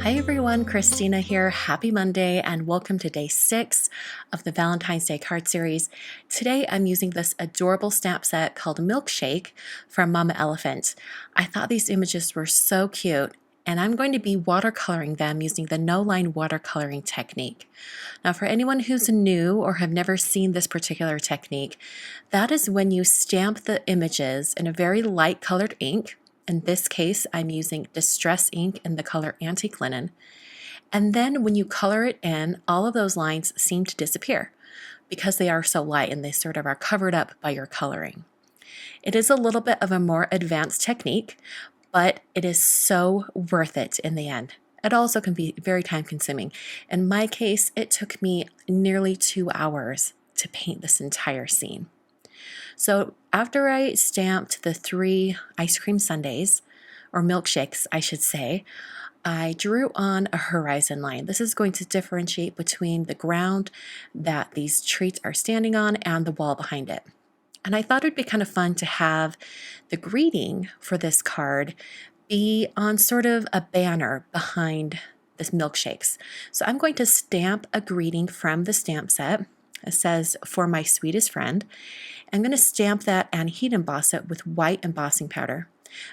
Hi everyone, Christina here. Happy Monday and welcome to day 6 of the Valentine's Day card series. Today I'm using this adorable stamp set called Milkshake from Mama Elephant. I thought these images were so cute and I'm going to be watercoloring them using the no-line watercoloring technique. Now for anyone who's new or have never seen this particular technique, that is when you stamp the images in a very light colored ink. In this case, I'm using Distress ink in the color Antique Linen. And then when you color it in, all of those lines seem to disappear because they are so light and they sort of are covered up by your coloring. It is a little bit of a more advanced technique, but it is so worth it in the end. It also can be very time consuming. In my case, it took me nearly 2 hours to paint this entire scene. So after I stamped the 3 ice cream sundaes, or milkshakes, I should say, I drew on a horizon line. This is going to differentiate between the ground that these treats are standing on and the wall behind it. And I thought it would be kind of fun to have the greeting for this card be on sort of a banner behind this milkshakes. So I'm going to stamp a greeting from the stamp set. It says, "For my sweetest friend." I'm going to stamp that and heat emboss it with white embossing powder.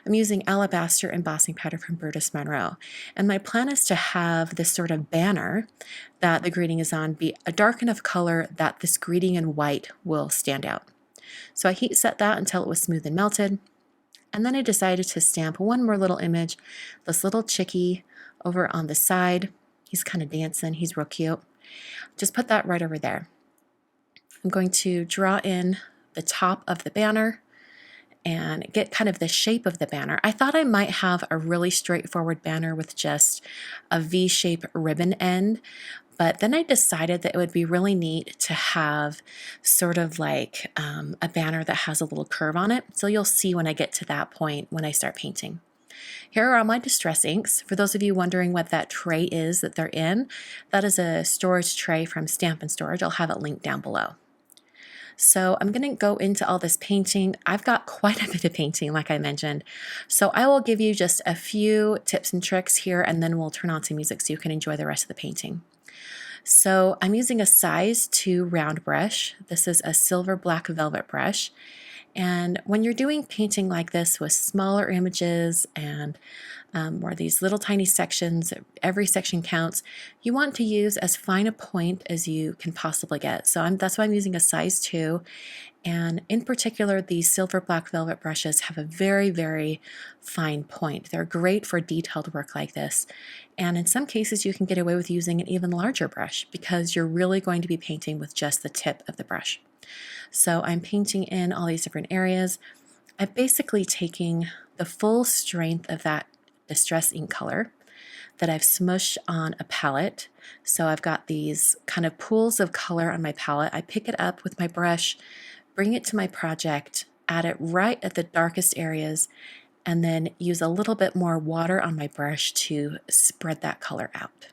I'm using alabaster embossing powder from Burtis Monroe. And my plan is to have this sort of banner that the greeting is on be a dark enough color that this greeting in white will stand out. So I heat set that until it was smooth and melted. And then I decided to stamp one more little image, this little chickie over on the side. He's kind of dancing, he's real cute. Just put that right over there. I'm going to draw in the top of the banner and get kind of the shape of the banner. I thought I might have a really straightforward banner with just a V-shape ribbon end, but then I decided that it would be really neat to have sort of like a banner that has a little curve on it. So you'll see when I get to that point when I start painting. Here are all my Distress inks. For those of you wondering what that tray is that they're in, that is a storage tray from Stampin' Storage. I'll have it linked down below. So I'm going to go into all this painting. I've got quite a bit of painting, like I mentioned. So I will give you just a few tips and tricks here, and then we'll turn on to music so you can enjoy the rest of the painting. So I'm using a size 2 round brush. This is a silver black velvet brush. And when you're doing painting like this with smaller images and or these little tiny sections, every section counts, you want to use as fine a point as you can possibly get. So that's why I'm using a size 2. And in particular, these silver black velvet brushes have a very, very fine point. They're great for detailed work like this. And in some cases, you can get away with using an even larger brush because you're really going to be painting with just the tip of the brush. So I'm painting in all these different areas. I'm basically taking the full strength of that Distress ink color that I've smushed on a palette. So I've got these kind of pools of color on my palette. I pick it up with my brush, bring it to my project, add it right at the darkest areas, and then use a little bit more water on my brush to spread that color out.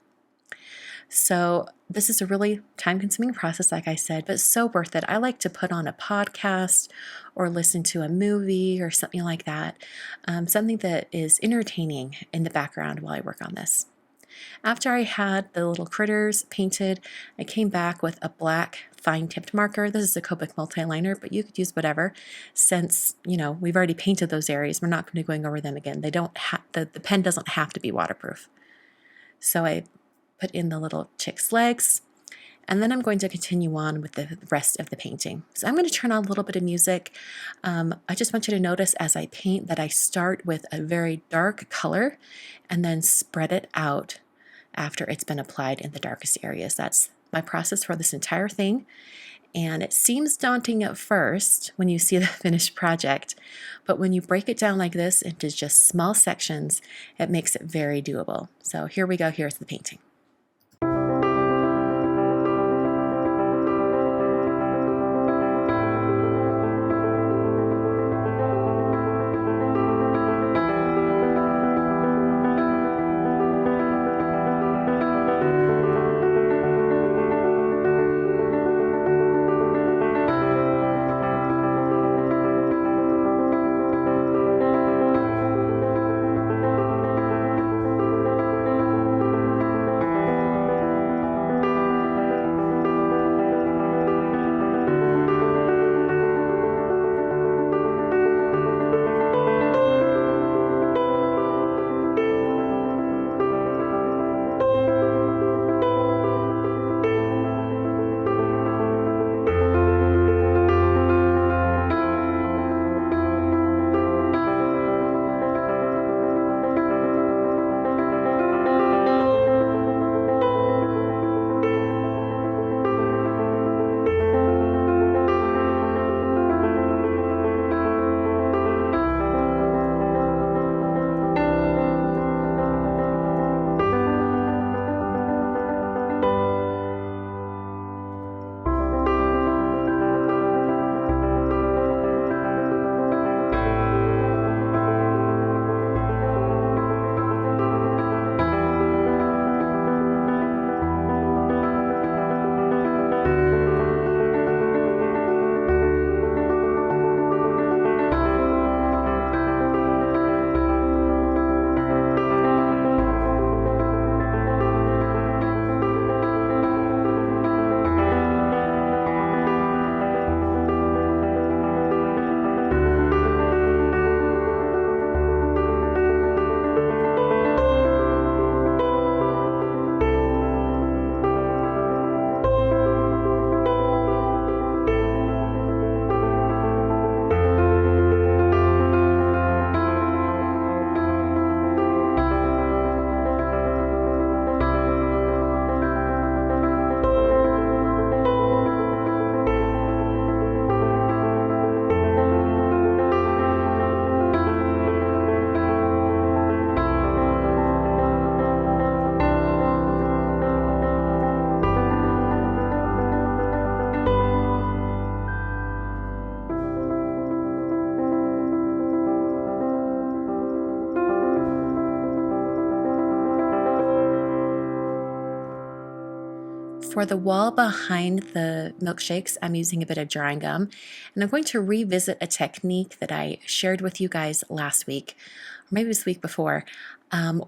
So this is a really time-consuming process, like I said, but so worth it. I like to put on a podcast or listen to a movie or something like that, something that is entertaining in the background while I work on this. After I had the little critters painted, I came back with a black fine-tipped marker. This is a Copic multi-liner, but you could use whatever since, we've already painted those areas. We're not going to be going over them again. They don't the pen doesn't have to be waterproof. So I put in the little chick's legs, and then I'm going to continue on with the rest of the painting. So I'm going to turn on a little bit of music. I just want you to notice as I paint that I start with a very dark color and then spread it out after it's been applied in the darkest areas. That's my process for this entire thing. And it seems daunting at first when you see the finished project, but when you break it down like this into just small sections, it makes it very doable. So here we go. Here's the painting. For the wall behind the milkshakes, I'm using a bit of drying gum, and I'm going to revisit a technique that I shared with you guys last week, or maybe this week before,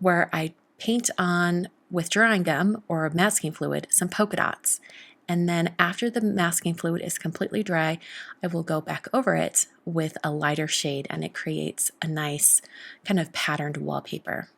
where I paint on with drying gum or masking fluid some polka dots. And then after the masking fluid is completely dry, I will go back over it with a lighter shade, and it creates a nice kind of patterned wallpaper.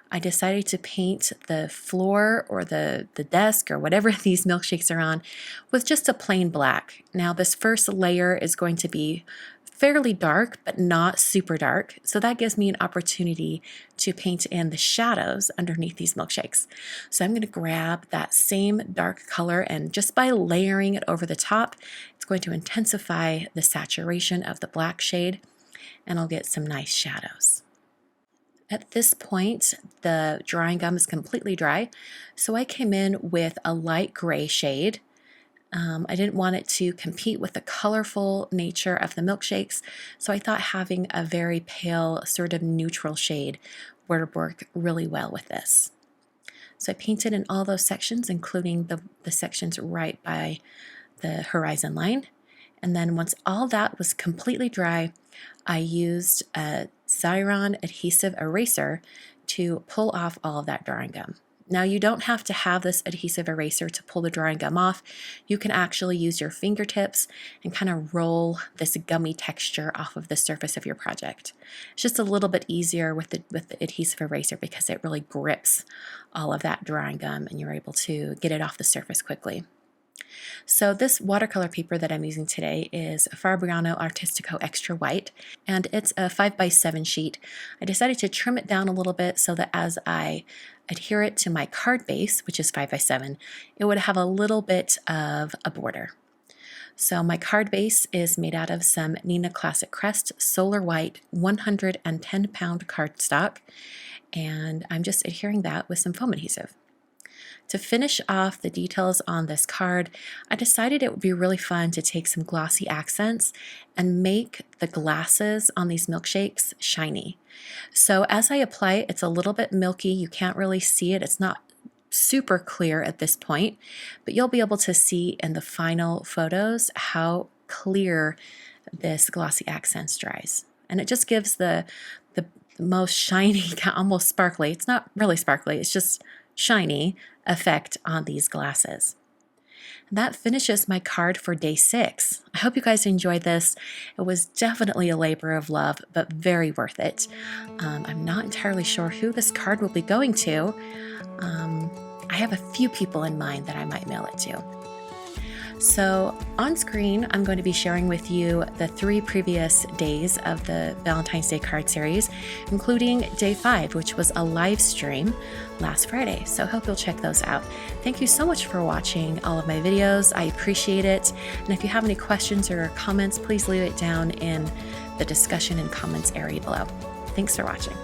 I decided to paint the floor or the desk or whatever these milkshakes are on with just a plain black. Now this first layer is going to be fairly dark, but not super dark. So that gives me an opportunity to paint in the shadows underneath these milkshakes. So I'm going to grab that same dark color, and just by layering it over the top, it's going to intensify the saturation of the black shade, and I'll get some nice shadows. At this point, the drying gum is completely dry, so I came in with a light gray shade. I didn't want it to compete with the colorful nature of the milkshakes, so I thought having a very pale, sort of neutral shade would work really well with this. So I painted in all those sections, including the sections right by the horizon line. And then once all that was completely dry, I used a Xyron adhesive eraser to pull off all of that drying gum. Now you don't have to have this adhesive eraser to pull the drying gum off. You can actually use your fingertips and kind of roll this gummy texture off of the surface of your project. It's just a little bit easier with the adhesive eraser because it really grips all of that drying gum and you're able to get it off the surface quickly. So this watercolor paper that I'm using today is Fabriano Artistico Extra White, and it's a 5x7 sheet. I decided to trim it down a little bit so that as I adhere it to my card base, which is 5x7, it would have a little bit of a border. So my card base is made out of some Neenah Classic Crest Solar White 110-pound cardstock, and I'm just adhering that with some foam adhesive. To finish off the details on this card, I decided it would be really fun to take some glossy accents and make the glasses on these milkshakes shiny. So as I apply it, it's a little bit milky. You can't really see it. It's not super clear at this point, but you'll be able to see in the final photos how clear this glossy accents dries. And it just gives the most shiny, almost sparkly. It's not really sparkly, it's just shiny effect on these glasses. And that finishes my card for day 6. I hope you guys enjoyed this. It was definitely a labor of love, but very worth it. I'm not entirely sure who this card will be going to. I have a few people in mind that I might mail it to. So on screen, I'm going to be sharing with you the 3 previous days of the Valentine's Day card series, including day 5, which was a live stream last Friday. So I hope you'll check those out. Thank you so much for watching all of my videos. I appreciate it. And if you have any questions or comments, please leave it down in the discussion and comments area below. Thanks for watching.